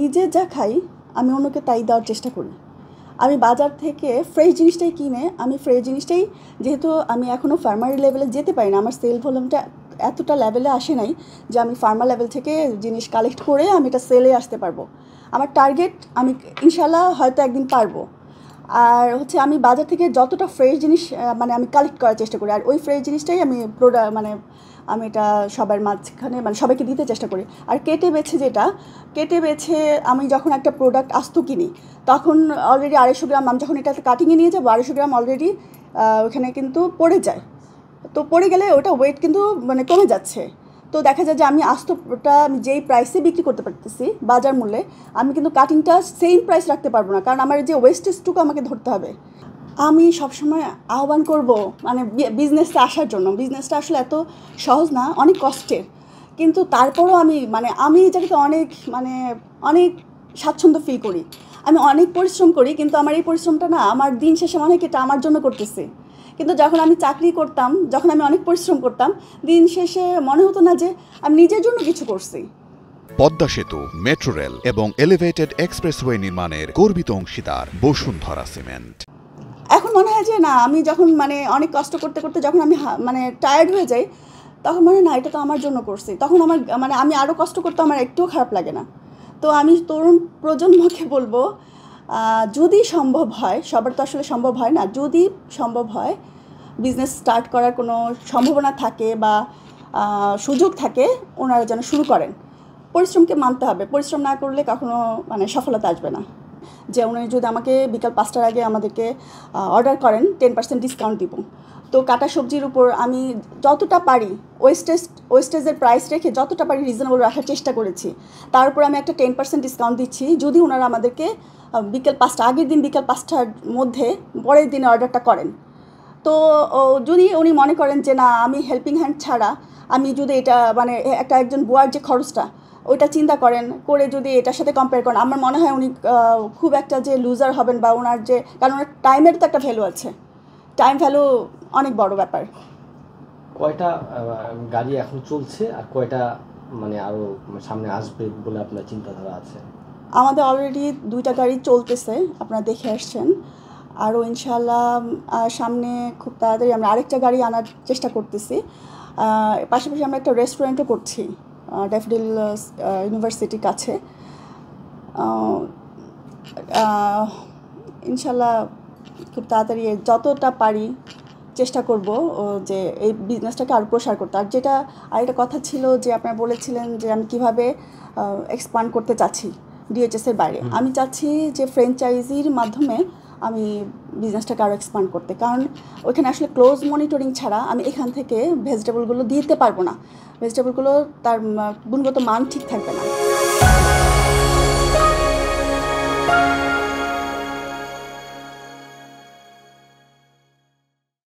নিজে যা খাই আমি অন্যকে তাই দেওয়ার চেষ্টা করি। আমি বাজার থেকে ফ্রেশ জিনিসটাই কিনে আমি ফ্রেশ জিনিসটাই, যেহেতু আমি এখনও ফার্মারি লেভেলে যেতে পারি না, আমার সেল ভলিউমটা এতটা লেভেলে আসে নাই যে আমি ফার্মার লেভেল থেকে জিনিস কালেক্ট করে আমি এটা সেলে আসতে পারবো। আমার টার্গেট, আমি ইনশাল্লাহ হয়তো একদিন পারবো। আর হচ্ছে আমি বাজার থেকে যতটা ফ্রেশ জিনিস মানে আমি কালেক্ট করার চেষ্টা করি, আর ওই ফ্রেশ জিনিসটাই আমি মানে আমি এটা সবার মাঝখানে মানে সবাইকে দিতে চেষ্টা করি। আর কেটে বেছে আমি যখন একটা প্রোডাক্ট আস্ত কিনি তখন অলরেডি 250 গ্রাম, আমি যখন এটা কাটিংয়ে নিয়ে যাবো 250 গ্রাম অলরেডি ওখানে কিন্তু পড়ে যায়। তো পড়ে গেলে ওটা ওয়েট কিন্তু মানে কমে যাচ্ছে। তো দেখা যায় যে আমি আস্তটা আমি যেই প্রাইসে বিক্রি করতে পারতেছি বাজার মূল্যে, আমি কিন্তু কাটিংটা সেম প্রাইস রাখতে পারবো না, কারণ আমার যে ওয়েস্টেজটুকু আমাকে ধরতে হবে। আমি সবসময় আহ্বান করব মানে বিজনেসটা আসার জন্য। বিজনেসটা আসলে এত সহজ না, অনেক কষ্টের, কিন্তু তারপরও আমি এই জায়গাতে অনেক স্বাচ্ছন্দ্য ফিল করি। আমি অনেক পরিশ্রম করি, কিন্তু আমার এই পরিশ্রমটা না আমার দিন শেষে মনে হয় এটা আমার জন্য করতেছি। কিন্তু যখন আমি চাকরি করতাম, যখন আমি অনেক পরিশ্রম করতাম, দিন শেষে মনে হতো না যে আমি নিজের জন্য কিছু করছি। পদ্মা সেতু, মেট্রো রেল এবং এলিভেটেড এক্সপ্রেসওয়ে নির্মাণের গর্বিত অংশীদার বসুন্ধরা সিমেন্ট। এখন মনে হয় যে না, আমি যখন অনেক কষ্ট করতে করতে যখন আমি টায়ার্ড হয়ে যাই, তখন মনে হয় না এটা তো আমার জন্য করছি। তখন আমার আমি আরও কষ্ট করতে আমার একটুও খারাপ লাগে না। তো আমি তরুণ প্রজন্মকে বলবো, যদি সম্ভব হয়, সবার তো আসলে সম্ভব হয় না, যদি সম্ভব হয় বিজনেস স্টার্ট করার কোনো সম্ভাবনা থাকে বা সুযোগ থাকে, ওনারা যেন শুরু করেন। পরিশ্রমকে মানতে হবে, পরিশ্রম না করলে কখনো সফলতা আসবে না। যে উনি যদি আমাকে বিকাল 5টার আগে আমাদেরকে অর্ডার করেন 10% ডিসকাউন্ট দিব। তো কাটা সবজির উপর আমি যতটা পারি ওয়েস্টেজের প্রাইস রেখে যতটা পারি রিজনেবল রাখার চেষ্টা করেছি। তার উপর আমি একটা 10% ডিসকাউন্ট দিচ্ছি যদি ওনারা আমাদেরকে আগের দিন বিকাল 5টার মধ্যে পরের দিনে অর্ডারটা করেন। তো যদি উনি মনে করেন যে না, আমি হেল্পিং হ্যান্ড ছাড়া আমি যদি এটা একজন বুয়ার যে খরচটা ওইটা চিন্তা করে যদি এটার সাথে কম্পেয়ার করেন, আমার মনে হয় উনি খুব একটা যে লুজার হবেন বা ওনার যে, কারণ ওনার টাইমের তো একটা ভ্যালু আছে, টাইম ভ্যালু অনেক বড় ব্যাপার। কয়টা গাড়ি এখন চলছে আর কয়টা আরও সামনে আসবে বলে আপনার চিন্তাধারা আছে? আমাদের অলরেডি 2টা গাড়ি চলতেছে, আপনারা দেখে আসছেন। আরও ইনশাআল্লাহ সামনে খুব তাড়াতাড়ি আমরা আরেকটা গাড়ি আনার চেষ্টা করতেছি। পাশাপাশি আমরা একটা রেস্টুরেন্টও করছি ড্যাফোডিল ইউনিভার্সিটির কাছে। ইনশাআল্লাহ খুব তাড়াতাড়ি যতটা পারি চেষ্টা করব যে এই বিজনেসটাকে আরও প্রসার করতে। আর আরেকটা কথা ছিল যে আপনারা বলেছিলেন যে আমি কীভাবে এক্সপান্ড করতে চাচ্ছি ডিএইচএসের বাইরে। আমি চাচ্ছি যে ফ্র্যাঞ্চাইজির মাধ্যমে আমি বিজনেসটাকে আরও এক্সপান্ড করতে, কারণ ওইখানে আসলে ক্লোজ মনিটরিং ছাড়া আমি এখান থেকে ভেজিটেবলগুলো দিতে পারবো না। ভেজিটেবলগুলো তার গুণগত মান ঠিক থাকবে না।